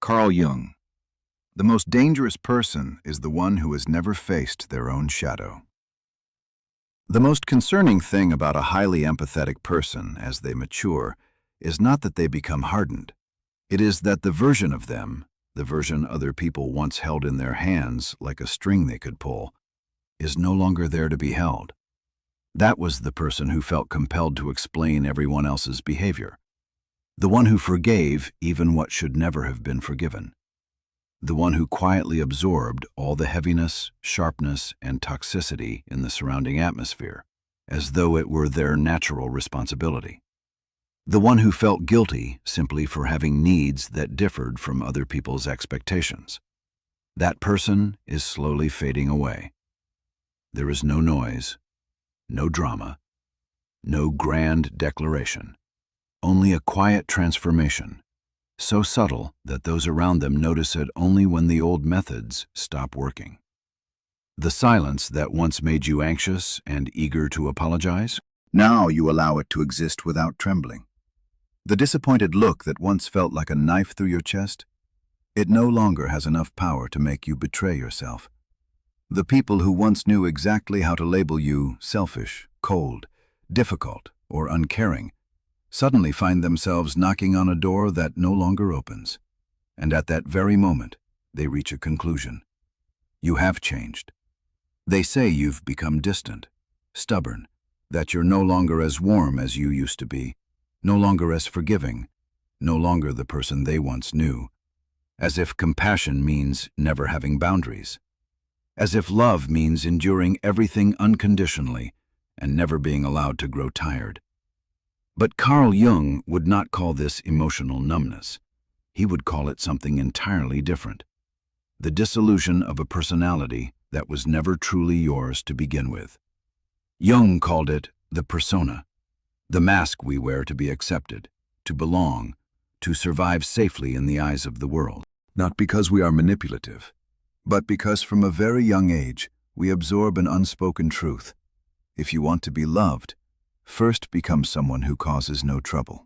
Carl Jung. The most dangerous person is the one who has never faced their own shadow. The most concerning thing about a highly empathetic person as they mature is not that they become hardened. It is that the version of them, the version other people once held in their hands like a string they could pull, is no longer there to be held. That was the person who felt compelled to explain everyone else's behavior. The one who forgave even what should never have been forgiven. The one who quietly absorbed all the heaviness, sharpness, and toxicity in the surrounding atmosphere, as though it were their natural responsibility. The one who felt guilty simply for having needs that differed from other people's expectations. That person is slowly fading away. There is no noise, no drama, no grand declaration, only a quiet transformation, so subtle that those around them notice it only when the old methods stop working. The silence that once made you anxious and eager to apologize, now you allow it to exist without trembling. The disappointed look that once felt like a knife through your chest, it no longer has enough power to make you betray yourself. The people who once knew exactly how to label you selfish, cold, difficult, or uncaring suddenly find themselves knocking on a door that no longer opens. And at that very moment, they reach a conclusion. You have changed. They say you've become distant, stubborn, that you're no longer as warm as you used to be, no longer as forgiving, no longer the person they once knew, as if compassion means never having boundaries, as if love means enduring everything unconditionally and never being allowed to grow tired. But Carl Jung would not call this emotional numbness. He would call it something entirely different. The dissolution of a personality that was never truly yours to begin with. Jung called it the persona, the mask we wear to be accepted, to belong, to survive safely in the eyes of the world. Not because we are manipulative, but because from a very young age we absorb an unspoken truth. If you want to be loved, first become someone who causes no trouble.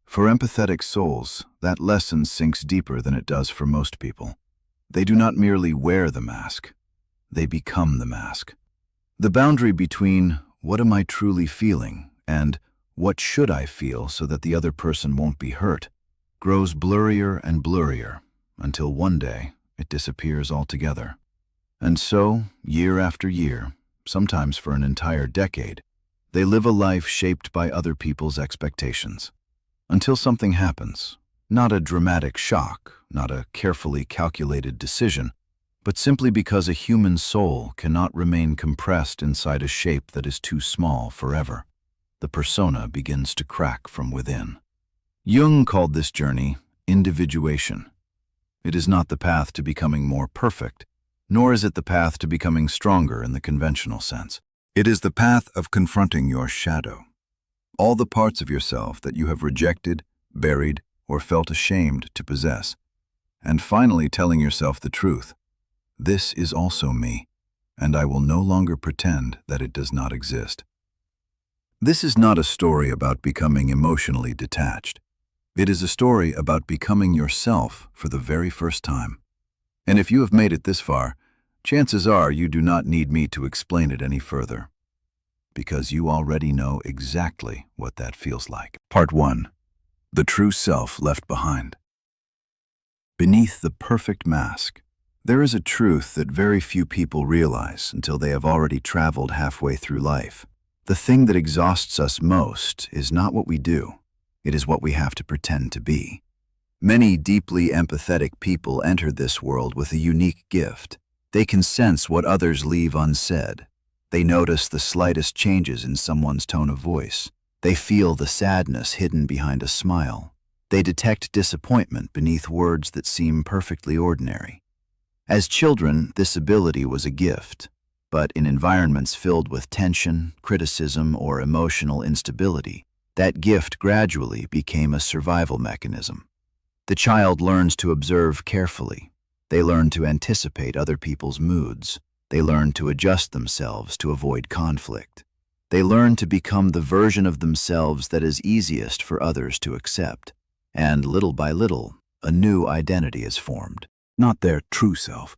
For empathetic souls, that lesson sinks deeper than it does for most people. They do not merely wear the mask, they become the mask. The boundary between what am I truly feeling and what should I feel so that the other person won't be hurt grows blurrier and blurrier until one day it disappears altogether. And so, year after year, sometimes for an entire decade, they live a life shaped by other people's expectations. Until something happens, not a dramatic shock, not a carefully calculated decision, but simply because a human soul cannot remain compressed inside a shape that is too small forever. The persona begins to crack from within. Jung called this journey individuation. It is not the path to becoming more perfect, nor is it the path to becoming stronger in the conventional sense. It is the path of confronting your shadow, all the parts of yourself that you have rejected, buried, or felt ashamed to possess, and finally telling yourself the truth. This is also me, and I will no longer pretend that it does not exist. This is not a story about becoming emotionally detached. It is a story about becoming yourself for the very first time. And if you have made it this far, chances are you do not need me to explain it any further, because you already know exactly what that feels like. Part 1. The true self left behind. Beneath the perfect mask, there is a truth that very few people realize until they have already traveled halfway through life. The thing that exhausts us most is not what we do, it is what we have to pretend to be. Many deeply empathetic people enter this world with a unique gift. They can sense what others leave unsaid. They notice the slightest changes in someone's tone of voice. They feel the sadness hidden behind a smile. They detect disappointment beneath words that seem perfectly ordinary. As children, this ability was a gift, but in environments filled with tension, criticism, or emotional instability, that gift gradually became a survival mechanism. The child learns to observe carefully. They learn to anticipate other people's moods. They learn to adjust themselves to avoid conflict. They learn to become the version of themselves that is easiest for others to accept. And little by little, a new identity is formed. Not their true self,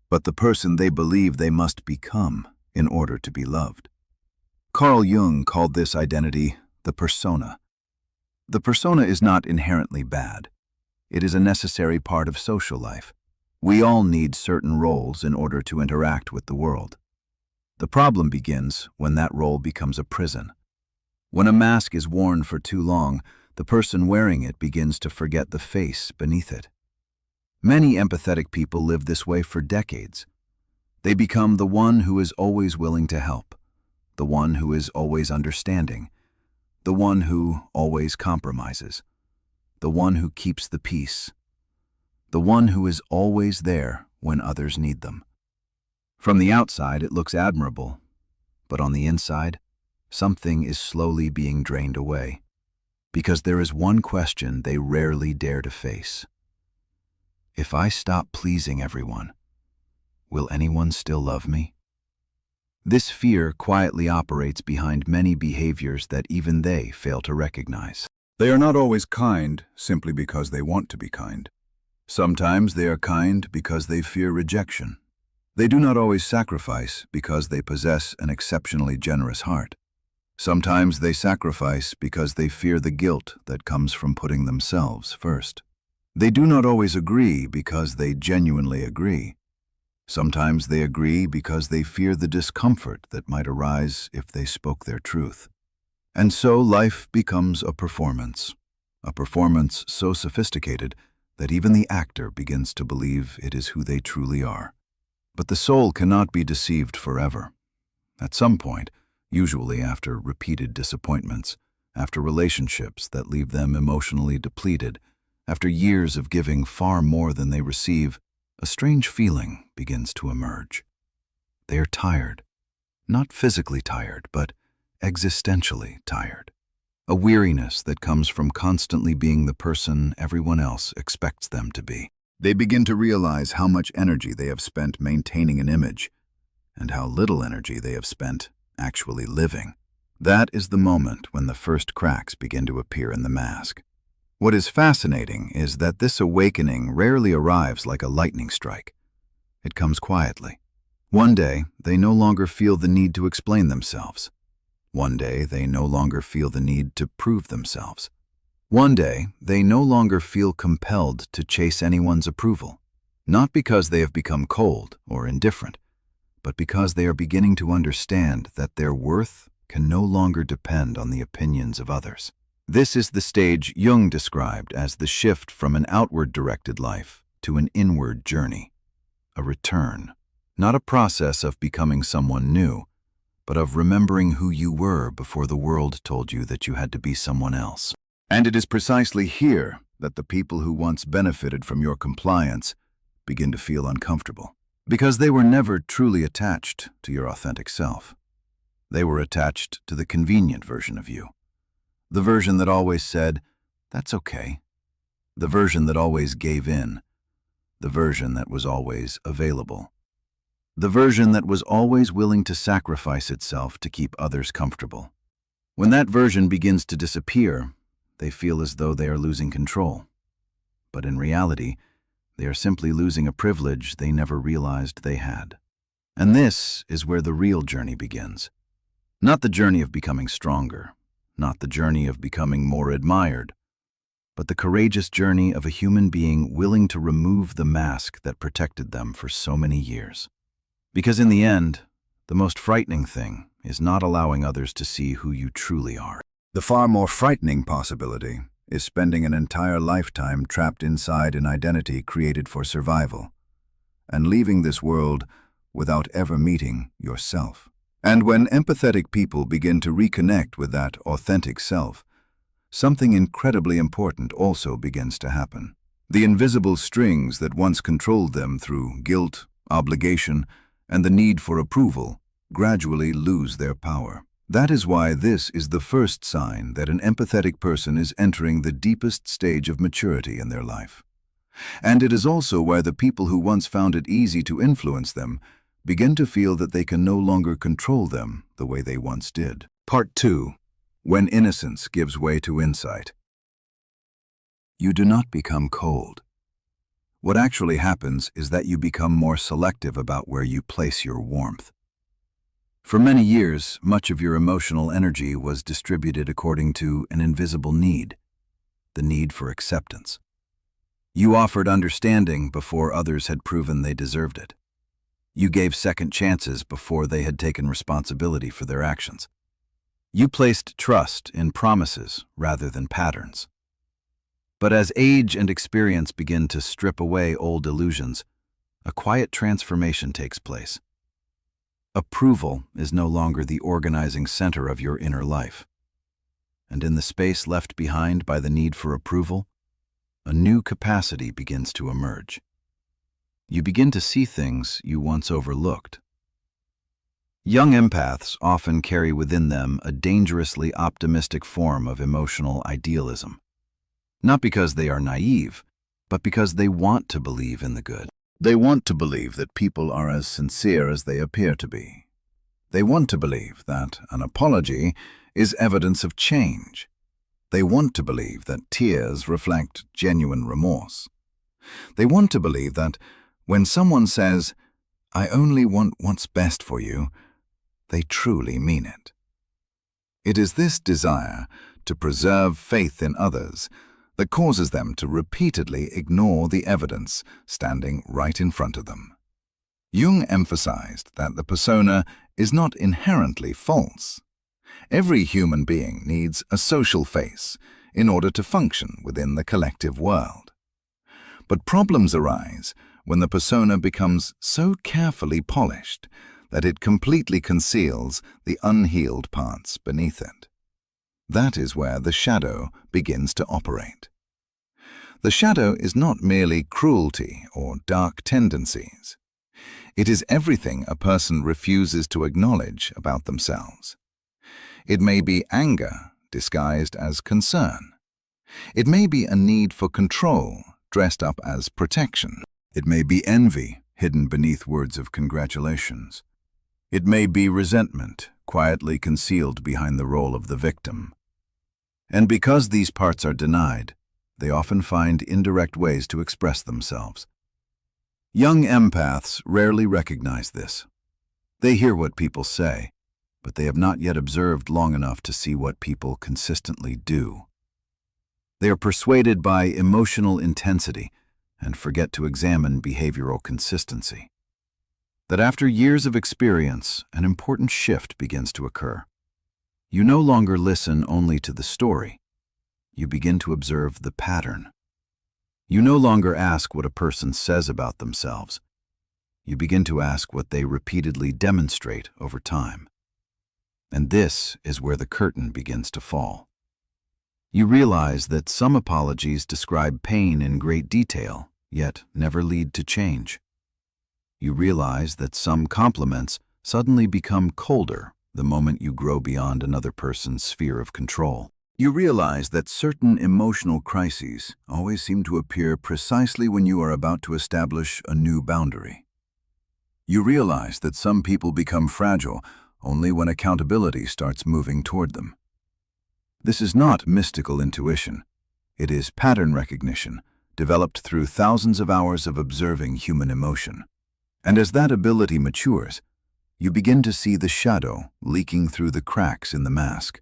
but the person they believe they must become in order to be loved. Carl Jung called this identity the persona. The persona is not inherently bad. It is a necessary part of social life. We all need certain roles in order to interact with the world. The problem begins when that role becomes a prison. When a mask is worn for too long, the person wearing it begins to forget the face beneath it. Many empathetic people live this way for decades. They become the one who is always willing to help, the one who is always understanding, the one who always compromises, the one who keeps the peace, the one who is always there when others need them. From the outside, it looks admirable, but on the inside, something is slowly being drained away, because there is one question they rarely dare to face. If I stop pleasing everyone, will anyone still love me? This fear quietly operates behind many behaviors that even they fail to recognize. They are not always kind simply because they want to be kind. Sometimes they are kind because they fear rejection. They do not always sacrifice because they possess an exceptionally generous heart. Sometimes they sacrifice because they fear the guilt that comes from putting themselves first. They do not always agree because they genuinely agree. Sometimes they agree because they fear the discomfort that might arise if they spoke their truth. And so life becomes a performance so sophisticated that even the actor begins to believe it is who they truly are. But the soul cannot be deceived forever. At some point, usually after repeated disappointments, after relationships that leave them emotionally depleted, after years of giving far more than they receive, a strange feeling begins to emerge. They are tired, not physically tired, but existentially tired. A weariness that comes from constantly being the person everyone else expects them to be. They begin to realize how much energy they have spent maintaining an image, and how little energy they have spent actually living. That is the moment when the first cracks begin to appear in the mask. What is fascinating is that this awakening rarely arrives like a lightning strike. It comes quietly. One day, they no longer feel the need to explain themselves. One day, they no longer feel the need to prove themselves. One day, they no longer feel compelled to chase anyone's approval, not because they have become cold or indifferent, but because they are beginning to understand that their worth can no longer depend on the opinions of others. This is the stage Jung described as the shift from an outward-directed life to an inward journey, a return, not a process of becoming someone new, but of remembering who you were before the world told you that you had to be someone else. And it is precisely here that the people who once benefited from your compliance begin to feel uncomfortable, because they were never truly attached to your authentic self. They were attached to the convenient version of you. The version that always said, "That's okay." The version that always gave in. The version that was always available. The version that was always willing to sacrifice itself to keep others comfortable. When that version begins to disappear, they feel as though they are losing control. But in reality, they are simply losing a privilege they never realized they had. And this is where the real journey begins. Not the journey of becoming stronger, not the journey of becoming more admired, but the courageous journey of a human being willing to remove the mask that protected them for so many years. Because in the end, the most frightening thing is not allowing others to see who you truly are. The far more frightening possibility is spending an entire lifetime trapped inside an identity created for survival, and leaving this world without ever meeting yourself. And when empathetic people begin to reconnect with that authentic self, something incredibly important also begins to happen. The invisible strings that once controlled them through guilt, obligation, and the need for approval gradually lose their power. That is why this is the first sign that an empathetic person is entering the deepest stage of maturity in their life. And it is also why the people who once found it easy to influence them begin to feel that they can no longer control them the way they once did. Part 2. When innocence gives way to insight. You do not become cold. What actually happens is that you become more selective about where you place your warmth. For many years, much of your emotional energy was distributed according to an invisible need, the need for acceptance. You offered understanding before others had proven they deserved it. You gave second chances before they had taken responsibility for their actions. You placed trust in promises rather than patterns. But as age and experience begin to strip away old illusions, a quiet transformation takes place. Approval is no longer the organizing center of your inner life. And in the space left behind by the need for approval, a new capacity begins to emerge. You begin to see things you once overlooked. Young empaths often carry within them a dangerously optimistic form of emotional idealism. Not because they are naive, but because they want to believe in the good. They want to believe that people are as sincere as they appear to be. They want to believe that an apology is evidence of change. They want to believe that tears reflect genuine remorse. They want to believe that when someone says, "I only want what's best for you," they truly mean it. It is this desire to preserve faith in others that causes them to repeatedly ignore the evidence standing right in front of them. Jung emphasized that the persona is not inherently false. Every human being needs a social face in order to function within the collective world. But problems arise when the persona becomes so carefully polished that it completely conceals the unhealed parts beneath it. That is where the shadow begins to operate. The shadow is not merely cruelty or dark tendencies. It is everything a person refuses to acknowledge about themselves. It may be anger disguised as concern. It may be a need for control dressed up as protection. It may be envy hidden beneath words of congratulations. It may be resentment quietly concealed behind the role of the victim. And because these parts are denied, they often find indirect ways to express themselves. Young empaths rarely recognize this. They hear what people say, but they have not yet observed long enough to see what people consistently do. They are persuaded by emotional intensity and forget to examine behavioral consistency. That after years of experience, an important shift begins to occur. You no longer listen only to the story. You begin to observe the pattern. You no longer ask what a person says about themselves. You begin to ask what they repeatedly demonstrate over time. And this is where the curtain begins to fall. You realize that some apologies describe pain in great detail, yet never lead to change. You realize that some compliments suddenly become colder the moment you grow beyond another person's sphere of control. You realize that certain emotional crises always seem to appear precisely when you are about to establish a new boundary. You realize that some people become fragile only when accountability starts moving toward them. This is not mystical intuition. It is pattern recognition, developed through thousands of hours of observing human emotion. And as that ability matures, you begin to see the shadow leaking through the cracks in the mask.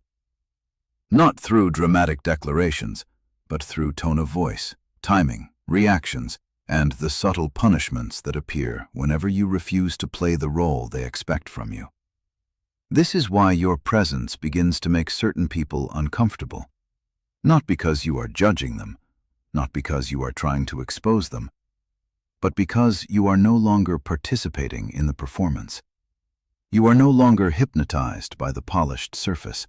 Not through dramatic declarations, but through tone of voice, timing, reactions, and the subtle punishments that appear whenever you refuse to play the role they expect from you. This is why your presence begins to make certain people uncomfortable. Not because you are judging them, not because you are trying to expose them, but because you are no longer participating in the performance. You are no longer hypnotized by the polished surface.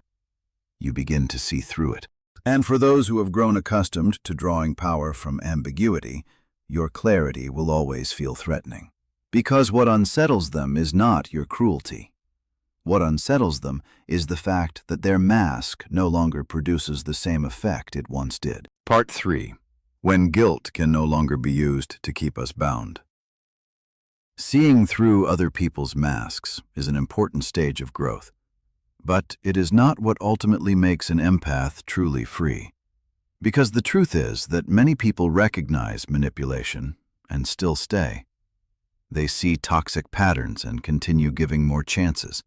You begin to see through it. And for those who have grown accustomed to drawing power from ambiguity, your clarity will always feel threatening. Because what unsettles them is not your cruelty. What unsettles them is the fact that their mask no longer produces the same effect it once did. Part 3. When guilt can no longer be used to keep us bound. Seeing through other people's masks is an important stage of growth, but it is not what ultimately makes an empath truly free. Because the truth is that many people recognize manipulation and still stay. They see toxic patterns and continue giving more chances.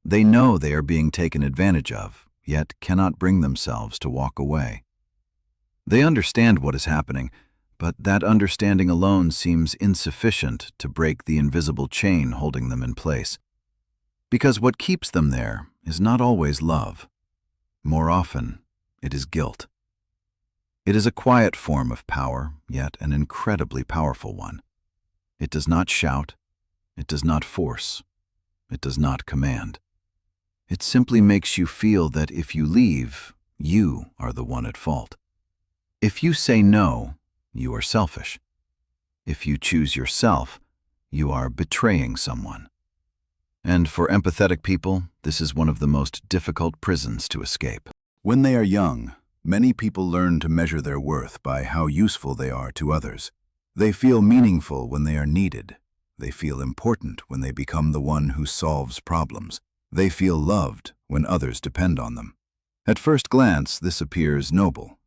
They know they are being taken advantage of, yet cannot bring themselves to walk away. They understand what is happening, but that understanding alone seems insufficient to break the invisible chain holding them in place. Because what keeps them there is not always love. More often, it is guilt. It is a quiet form of power, yet an incredibly powerful one. It does not shout, it does not force, it does not command. It simply makes you feel that if you leave, you are the one at fault. If you say no, you are selfish. If you choose yourself, you are betraying someone. And for empathetic people, this is one of the most difficult prisons to escape. When they are young, many people learn to measure their worth by how useful they are to others. They feel meaningful when they are needed. They feel important when they become the one who solves problems. They feel loved when others depend on them. At first glance, this appears noble,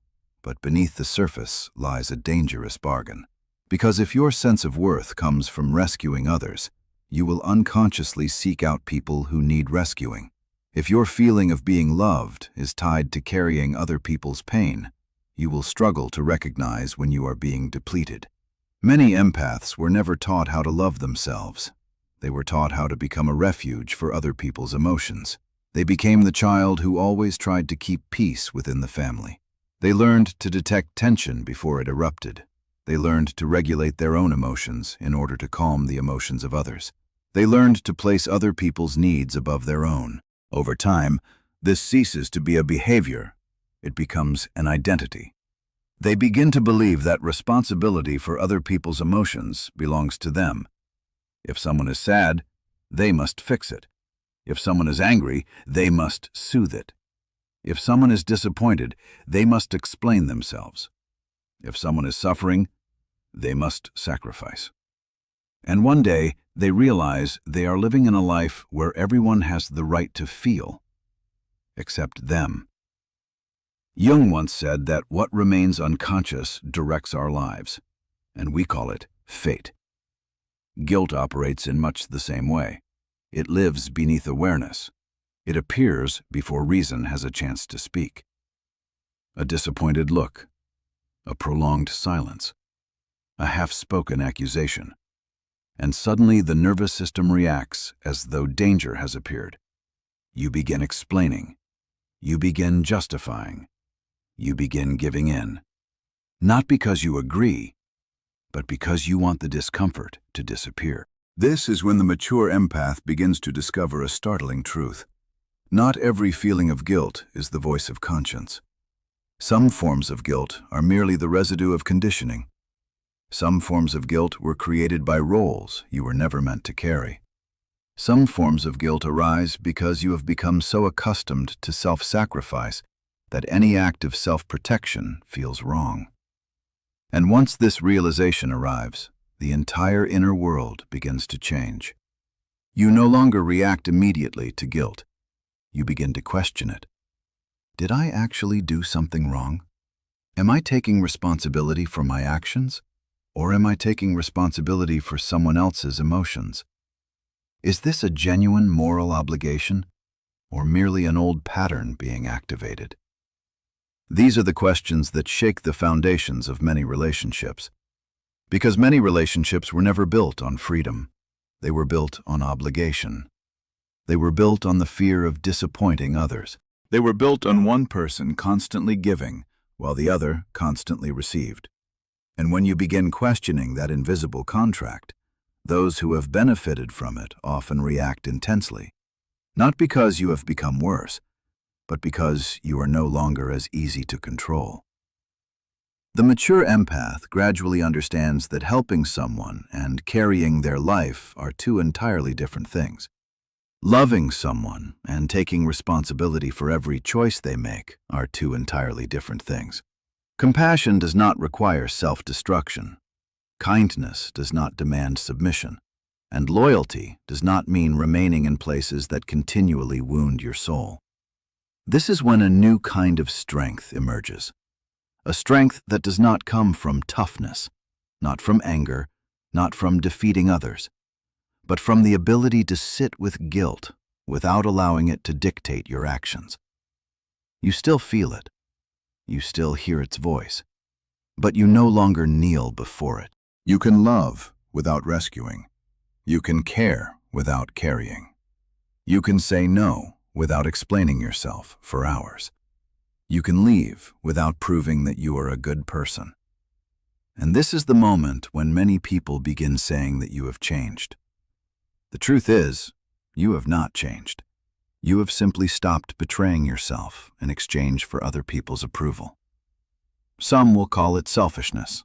but beneath the surface lies a dangerous bargain. Because if your sense of worth comes from rescuing others, you will unconsciously seek out people who need rescuing. If your feeling of being loved is tied to carrying other people's pain, you will struggle to recognize when you are being depleted. Many empaths were never taught how to love themselves. They were taught how to become a refuge for other people's emotions. They became the child who always tried to keep peace within the family. They learned to detect tension before it erupted. They learned to regulate their own emotions in order to calm the emotions of others. They learned to place other people's needs above their own. Over time, this ceases to be a behavior. It becomes an identity. They begin to believe that responsibility for other people's emotions belongs to them. If someone is sad, they must fix it. If someone is angry, they must soothe it. If someone is disappointed, they must explain themselves. If someone is suffering, they must sacrifice. And one day, they realize they are living in a life where everyone has the right to feel, except them. Jung once said that what remains unconscious directs our lives, and we call it fate. Guilt operates in much the same way. It lives beneath awareness. It appears before reason has a chance to speak. A disappointed look, a prolonged silence, a half-spoken accusation. And suddenly the nervous system reacts as though danger has appeared. You begin explaining. You begin justifying. You begin giving in. Not because you agree, but because you want the discomfort to disappear. This is when the mature empath begins to discover a startling truth. Not every feeling of guilt is the voice of conscience. Some forms of guilt are merely the residue of conditioning. Some forms of guilt were created by roles you were never meant to carry. Some forms of guilt arise because you have become so accustomed to self-sacrifice that any act of self-protection feels wrong. And once this realization arrives, the entire inner world begins to change. You no longer react immediately to guilt. You begin to question it. Did I actually do something wrong? Am I taking responsibility for my actions? Or am I taking responsibility for someone else's emotions? Is this a genuine moral obligation, or merely an old pattern being activated? These are the questions that shake the foundations of many relationships. Because many relationships were never built on freedom. They were built on obligation. They were built on the fear of disappointing others. They were built on one person constantly giving, while the other constantly received. And when you begin questioning that invisible contract, those who have benefited from it often react intensely. Not because you have become worse, but because you are no longer as easy to control. The mature empath gradually understands that helping someone and carrying their life are two entirely different things. Loving someone and taking responsibility for every choice they make are two entirely different things. Compassion does not require self-destruction. Kindness does not demand submission. And loyalty does not mean remaining in places that continually wound your soul. This is when a new kind of strength emerges. a strength that does not come from toughness, not from anger, not from defeating others, but from the ability to sit with guilt without allowing it to dictate your actions. You still feel it, you still hear its voice, but you no longer kneel before it. You can love without rescuing. You can care without carrying. You can say no without explaining yourself for hours. You can leave without proving that you are a good person. And this is the moment when many people begin saying that you have changed. The truth is, you have not changed. You have simply stopped betraying yourself in exchange for other people's approval. Some will call it selfishness.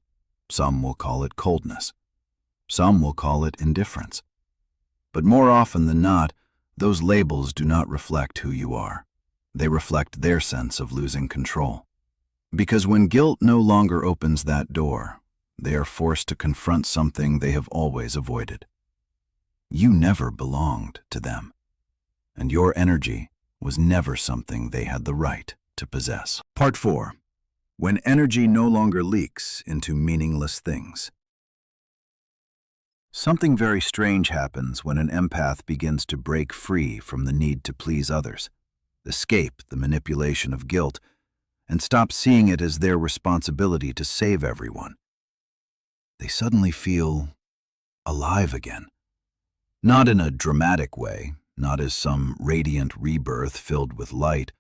Some will call it coldness. Some will call it indifference. But more often than not, those labels do not reflect who you are. They reflect their sense of losing control. Because when guilt no longer opens that door, they are forced to confront something they have always avoided. You never belonged to them, and your energy was never something they had the right to possess. Part 4. When energy no longer leaks into meaningless things. Something very strange happens when an empath begins to break free from the need to please others, escape the manipulation of guilt, and stop seeing it as their responsibility to save everyone. They suddenly feel alive again. Not in a dramatic way, not as some radiant rebirth filled with light,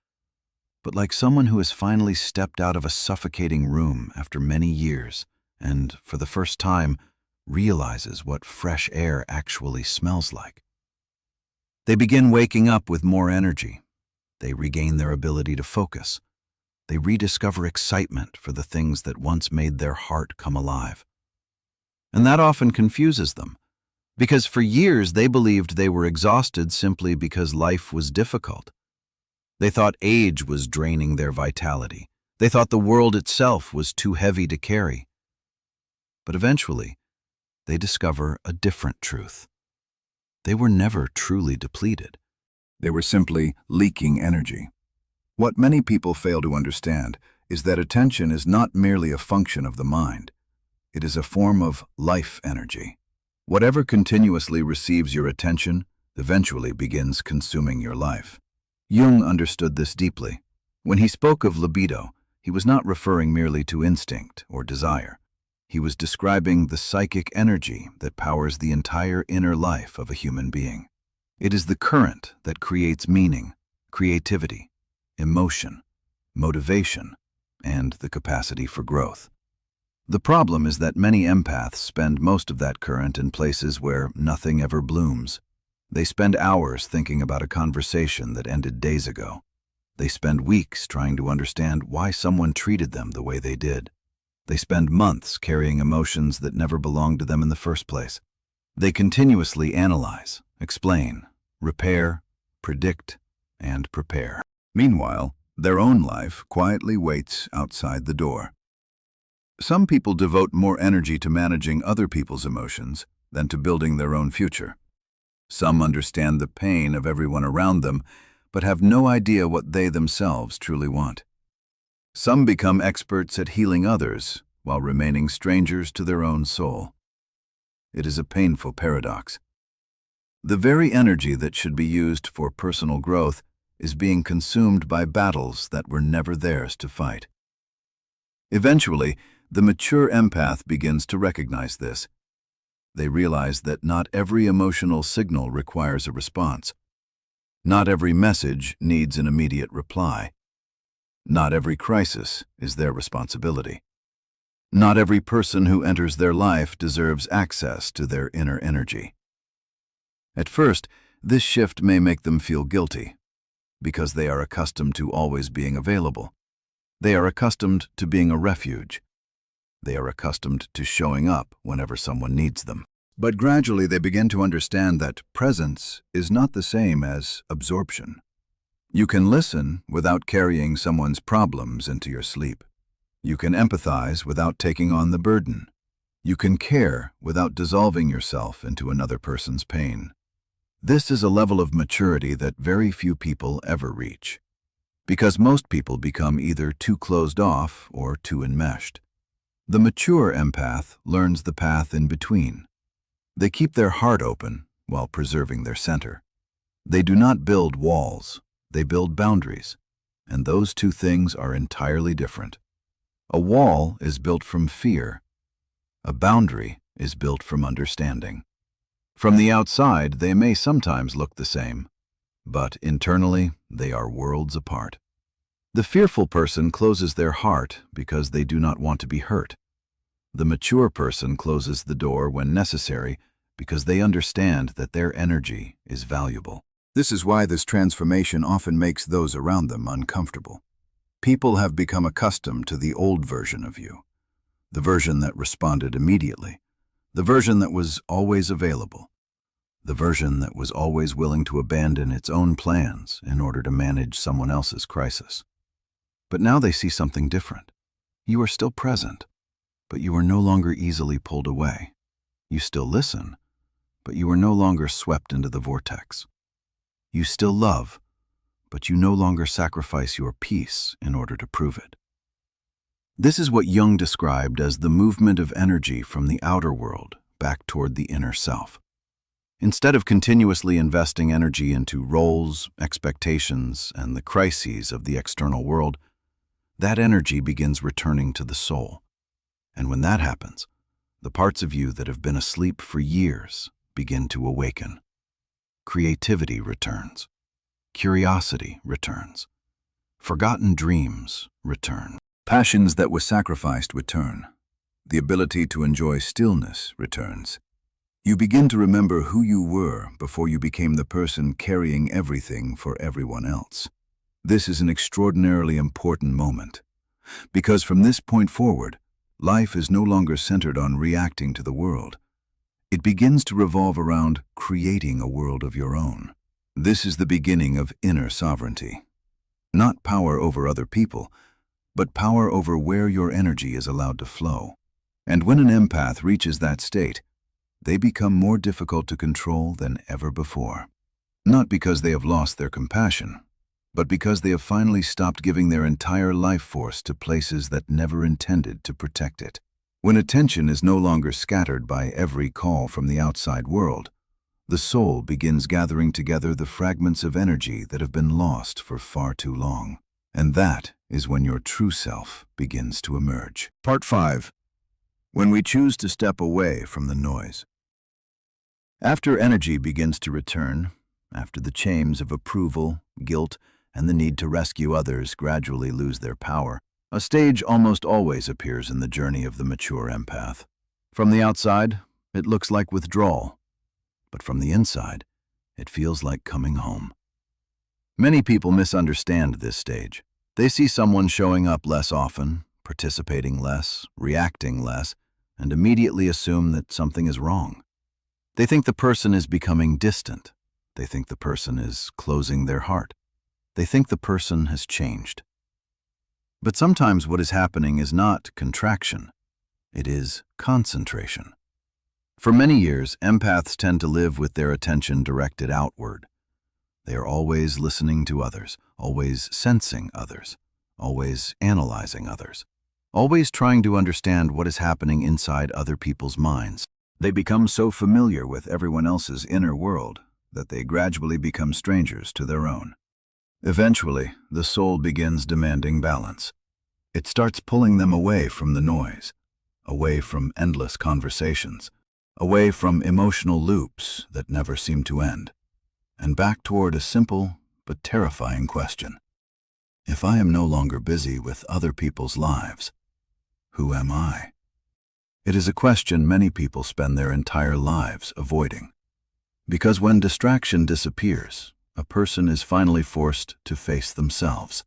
but like someone who has finally stepped out of a suffocating room after many years and, for the first time, realizes what fresh air actually smells like. They begin waking up with more energy. They regain their ability to focus. They rediscover excitement for the things that once made their heart come alive. And that often confuses them, because for years they believed they were exhausted simply because life was difficult. They thought age was draining their vitality. They thought the world itself was too heavy to carry. But eventually, they discover a different truth. They were never truly depleted. They were simply leaking energy. What many people fail to understand is that attention is not merely a function of the mind. It is a form of life energy. Whatever continuously receives your attention eventually begins consuming your life. Jung understood this deeply. When he spoke of libido, he was not referring merely to instinct or desire. He was describing the psychic energy that powers the entire inner life of a human being. It is the current that creates meaning, creativity, emotion, motivation, and the capacity for growth. The problem is that many empaths spend most of that current in places where nothing ever blooms. They spend hours thinking about a conversation that ended days ago. They spend weeks trying to understand why someone treated them the way they did. They spend months carrying emotions that never belonged to them in the first place. They continuously analyze, explain, repair, predict, and prepare. Meanwhile, their own life quietly waits outside the door. Some people devote more energy to managing other people's emotions than to building their own future. Some understand the pain of everyone around them, but have no idea what they themselves truly want. Some become experts at healing others while remaining strangers to their own soul. It is a painful paradox. The very energy that should be used for personal growth is being consumed by battles that were never theirs to fight. Eventually, the mature empath begins to recognize this. They realize that not every emotional signal requires a response. Not every message needs an immediate reply. Not every crisis is their responsibility. Not every person who enters their life deserves access to their inner energy. At first, this shift may make them feel guilty, because they are accustomed to always being available. They are accustomed to being a refuge. They are accustomed to showing up whenever someone needs them. But gradually they begin to understand that presence is not the same as absorption. You can listen without carrying someone's problems into your sleep. You can empathize without taking on the burden. You can care without dissolving yourself into another person's pain. This is a level of maturity that very few people ever reach. because most people become either too closed off or too enmeshed. The mature empath learns the path in between. They keep their heart open while preserving their center. They do not build walls, they build boundaries, and those two things are entirely different. A wall is built from fear. A boundary is built from understanding. From the outside, they may sometimes look the same, but internally, they are worlds apart. The fearful person closes their heart because they do not want to be hurt. The mature person closes the door when necessary because they understand that their energy is valuable. This is why this transformation often makes those around them uncomfortable. People have become accustomed to the old version of you, the version that responded immediately, the version that was always available, the version that was always willing to abandon its own plans in order to manage someone else's crisis. But now they see something different. You are still present, but you are no longer easily pulled away. You still listen, but you are no longer swept into the vortex. You still love, but you no longer sacrifice your peace in order to prove it. This is what Jung described as the movement of energy from the outer world back toward the inner self. Instead of continuously investing energy into roles, expectations, and the crises of the external world, that energy begins returning to the soul. And when that happens, the parts of you that have been asleep for years begin to awaken. Creativity returns. Curiosity returns. Forgotten dreams return. Passions that were sacrificed return. The ability to enjoy stillness returns. You begin to remember who you were before you became the person carrying everything for everyone else. This is an extraordinarily important moment, because from this point forward, life is no longer centered on reacting to the world. It begins to revolve around creating a world of your own. This is the beginning of inner sovereignty. Not power over other people, but power over where your energy is allowed to flow. And when an empath reaches that state, they become more difficult to control than ever before. Not because they have lost their compassion, but because they have finally stopped giving their entire life force to places that never intended to protect it. When attention is no longer scattered by every call from the outside world, the soul begins gathering together the fragments of energy that have been lost for far too long. And that is when your true self begins to emerge. Part 5. When we choose to step away from the noise. After energy begins to return, after the chains of approval, guilt, and the need to rescue others gradually lose their power, a stage almost always appears in the journey of the mature empath. From the outside, it looks like withdrawal, but from the inside, it feels like coming home. Many people misunderstand this stage. They see someone showing up less often, participating less, reacting less, and immediately assume that something is wrong. They think the person is becoming distant. They think the person is closing their heart. They think the person has changed. But sometimes what is happening is not contraction. It is concentration. For many years, empaths tend to live with their attention directed outward. They are always listening to others, always sensing others, always analyzing others, always trying to understand what is happening inside other people's minds. They become so familiar with everyone else's inner world that they gradually become strangers to their own. Eventually, the soul begins demanding balance. It starts pulling them away from the noise, away from endless conversations, away from emotional loops that never seem to end, and back toward a simple but terrifying question. If I am no longer busy with other people's lives, who am I? It is a question many people spend their entire lives avoiding. Because when distraction disappears, a person is finally forced to face themselves,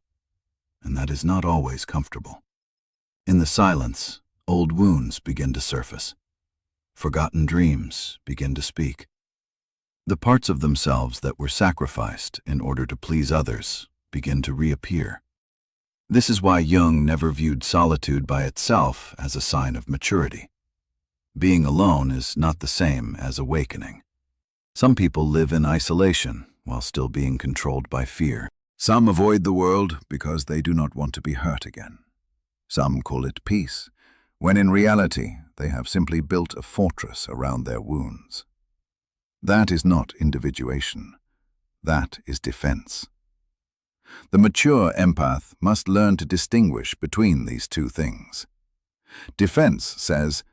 and that is not always comfortable. In the silence, old wounds begin to surface. Forgotten dreams begin to speak. The parts of themselves that were sacrificed in order to please others begin to reappear. This is why Jung never viewed solitude by itself as a sign of maturity. Being alone is not the same as awakening. Some people live in isolation while still being controlled by fear. Some avoid the world because they do not want to be hurt again. Some call it peace, when in reality they have simply built a fortress around their wounds. That is not individuation. That is defense. The mature empath must learn to distinguish between these two things. Defense says,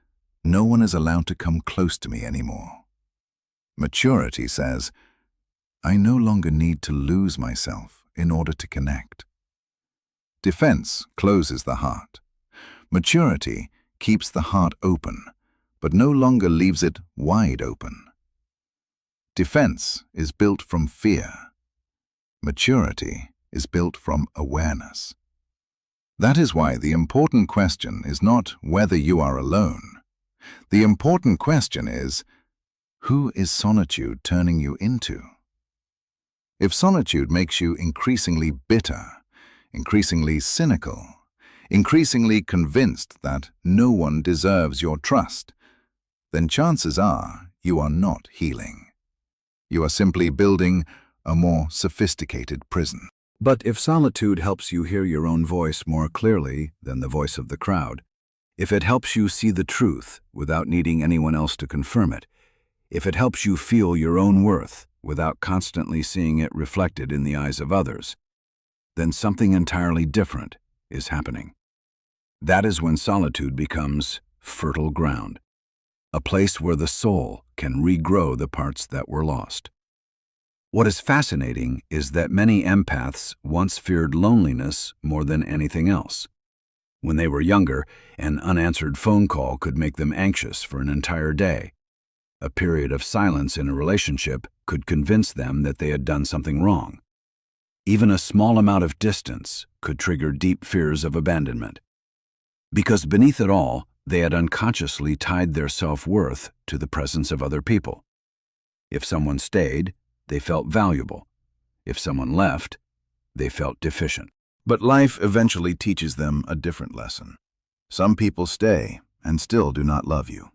no one is allowed to come close to me anymore. Maturity says, I no longer need to lose myself in order to connect. Defense closes the heart. Maturity keeps the heart open, but no longer leaves it wide open. Defense is built from fear. Maturity is built from awareness. That is why the important question is not whether you are alone. The important question is, who is solitude turning you into? If solitude makes you increasingly bitter, increasingly cynical, increasingly convinced that no one deserves your trust, then chances are you are not healing. You are simply building a more sophisticated prison. But if solitude helps you hear your own voice more clearly than the voice of the crowd, if it helps you see the truth without needing anyone else to confirm it, if it helps you feel your own worth without constantly seeing it reflected in the eyes of others, then something entirely different is happening. That is when solitude becomes fertile ground, a place where the soul can regrow the parts that were lost. What is fascinating is that many empaths once feared loneliness more than anything else. When they were younger, an unanswered phone call could make them anxious for an entire day. A period of silence in a relationship could convince them that they had done something wrong. Even a small amount of distance could trigger deep fears of abandonment. Because beneath it all, they had unconsciously tied their self-worth to the presence of other people. If someone stayed, they felt valuable. If someone left, they felt deficient. But life eventually teaches them a different lesson. Some people stay and still do not love you.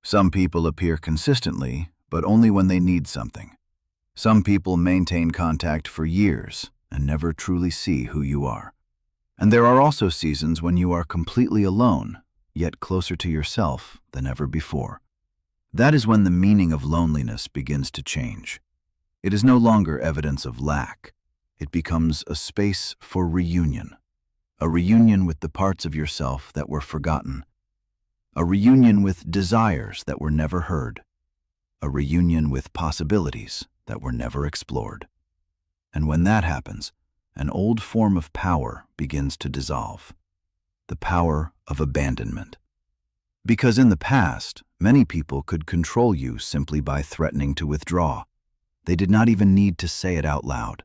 Some people appear consistently, but only when they need something. Some people maintain contact for years and never truly see who you are. And there are also seasons when you are completely alone, yet closer to yourself than ever before. That is when the meaning of loneliness begins to change. It is no longer evidence of lack. It becomes a space for reunion. A reunion with the parts of yourself that were forgotten. A reunion with desires that were never heard. A reunion with possibilities that were never explored. And when that happens, an old form of power begins to dissolve. The power of abandonment. Because in the past, many people could control you simply by threatening to withdraw. They did not even need to say it out loud.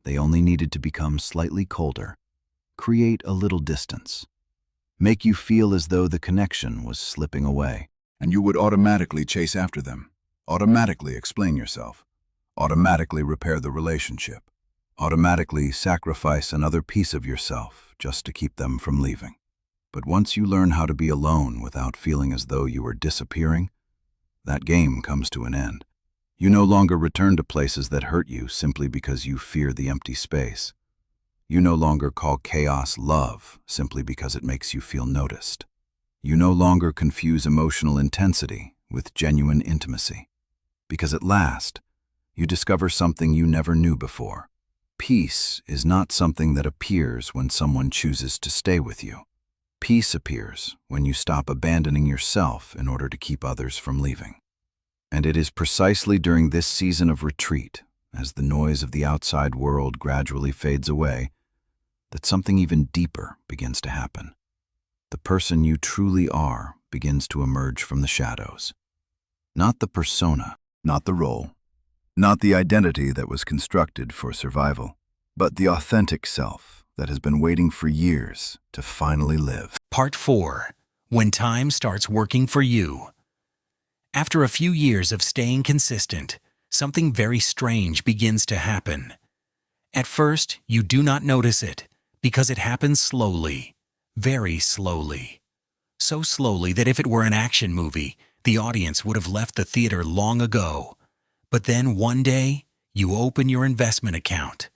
They only needed to become slightly colder, create a little distance, make you feel as though the connection was slipping away. And you would automatically chase after them, automatically explain yourself, automatically repair the relationship, automatically sacrifice another piece of yourself just to keep them from leaving. But once you learn how to be alone without feeling as though you were disappearing, that game comes to an end. You no longer return to places that hurt you simply because you fear the empty space. You no longer call chaos love simply because it makes you feel noticed. You no longer confuse emotional intensity with genuine intimacy. Because at last, you discover something you never knew before. Peace is not something that appears when someone chooses to stay with you. Peace appears when you stop abandoning yourself in order to keep others from leaving. And it is precisely during this season of retreat, as the noise of the outside world gradually fades away, that something even deeper begins to happen. The person you truly are begins to emerge from the shadows. Not the persona, not the role, not the identity that was constructed for survival, but the authentic self that has been waiting for years to finally live. Part 4. When time starts working for you. After a few years of staying consistent, something very strange begins to happen. At first, you do not notice it, because it happens slowly, very slowly. So slowly that if it were an action movie, the audience would have left the theater long ago. But then one day, you open your investment account,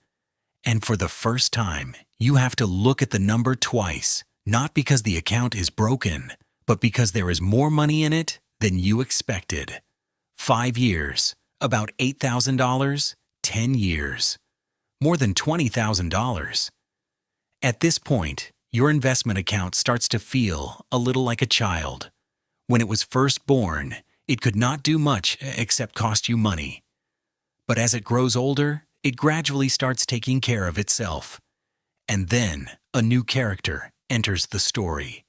And for the first time, you have to look at the number twice, not because the account is broken, but because there is more money in it than you expected. 5 years, about $8,000, 10 years, more than $20,000. At this point, your investment account starts to feel a little like a child. When it was first born, it could not do much except cost you money. But as it grows older, it gradually starts taking care of itself. And then a new character enters the story.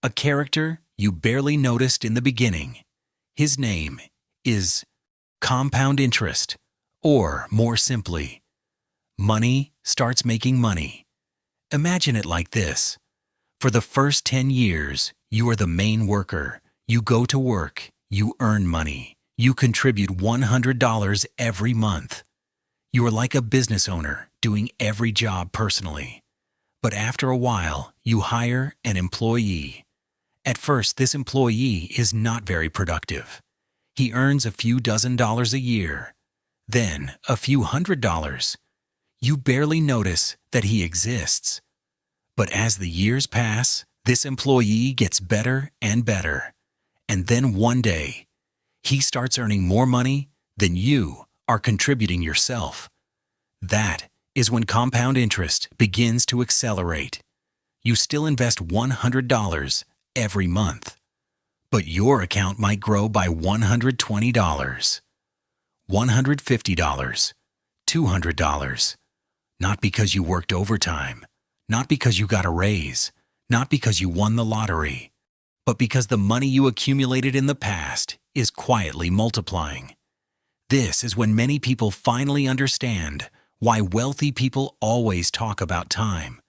A character you barely noticed in the beginning. His name is compound interest, or more simply, money starts making money. Imagine it like this. For the first 10 years, you are the main worker. You go to work, you earn money, you contribute $100 every month. You are like a business owner doing every job personally. But after a while, you hire an employee. At first, this employee is not very productive. He earns a few $dozen a year, then a few $100. You barely notice that he exists. But as the years pass, this employee gets better and better. And then one day, he starts earning more money than you are contributing yourself. That is when compound interest begins to accelerate. You still invest $100 every month, but your account might grow by $120, $150, $200. Not because you worked overtime, not because you got a raise, not because you won the lottery, but because the money you accumulated in the past is quietly multiplying. This is when many people finally understand why wealthy people always talk about time.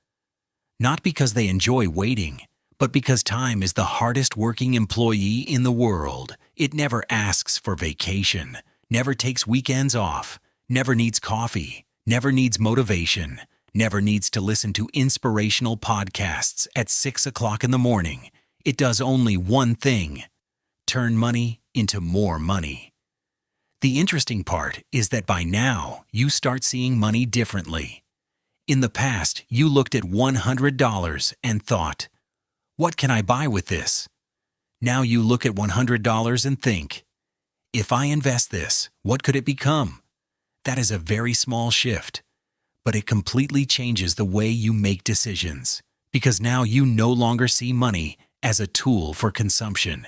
Not because they enjoy waiting, but because time is the hardest working employee in the world. It never asks for vacation, never takes weekends off, never needs coffee, never needs motivation, never needs to listen to inspirational podcasts at 6 o'clock in the morning. It does only one thing: turn money into more money. The interesting part is that by now, you start seeing money differently. In the past, you looked at $100 and thought, "What can I buy with this?" Now you look at $100 and think, "If I invest this, what could it become?" That is a very small shift, but it completely changes the way you make decisions, because now you no longer see money as a tool for consumption.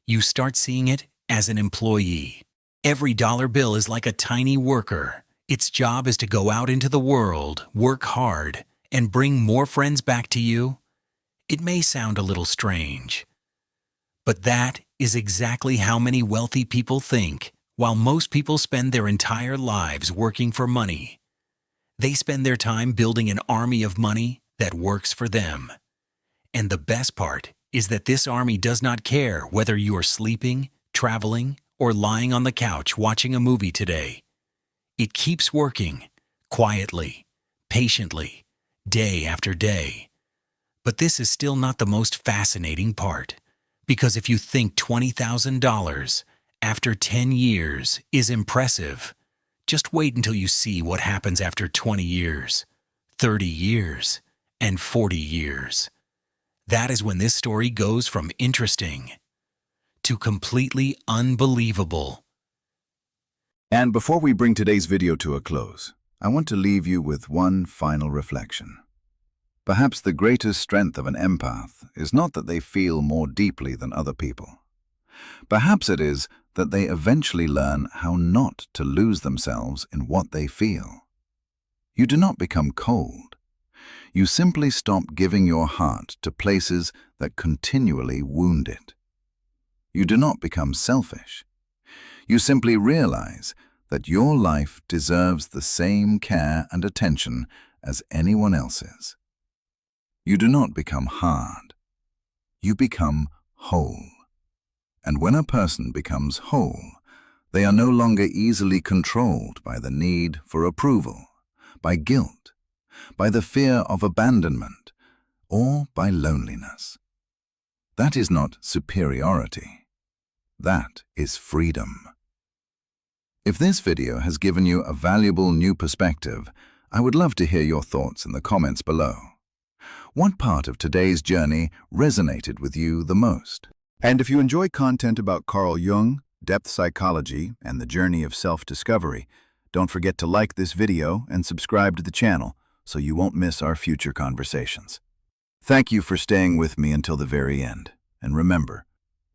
You start seeing it as an employee. Every dollar bill is like a tiny worker. Its job is to go out into the world, work hard, and bring more friends back to you. It may sound a little strange, but that is exactly how many wealthy people think, while most people spend their entire lives working for money. They spend their time building an army of money that works for them. And the best part is that this army does not care whether you are sleeping, traveling, or lying on the couch watching a movie today. It keeps working, quietly, patiently, day after day. But this is still not the most fascinating part, because if you think $20,000 after 10 years is impressive, just wait until you see what happens after 20 years, 30 years, and 40 years. That is when this story goes from interesting to completely unbelievable. And before we bring today's video to a close, I want to leave you with one final reflection. Perhaps the greatest strength of an empath is not that they feel more deeply than other people. Perhaps it is that they eventually learn how not to lose themselves in what they feel. You do not become cold. You simply stop giving your heart to places that continually wound it. You do not become selfish. You simply realize that your life deserves the same care and attention as anyone else's. You do not become hard. You become whole. And when a person becomes whole, they are no longer easily controlled by the need for approval, by guilt, by the fear of abandonment, or by loneliness. That is not superiority. That is freedom. If this video has given you a valuable new perspective, I would love to hear your thoughts in the comments below. What part of today's journey resonated with you the most? And if you enjoy content about Carl Jung, depth psychology, and the journey of self-discovery, don't forget to like this video and subscribe to the channel so you won't miss our future conversations. Thank you for staying with me until the very end. And remember,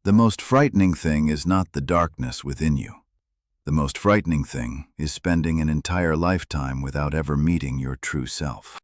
the most frightening thing is not the darkness within you. The most frightening thing is spending an entire lifetime without ever meeting your true self.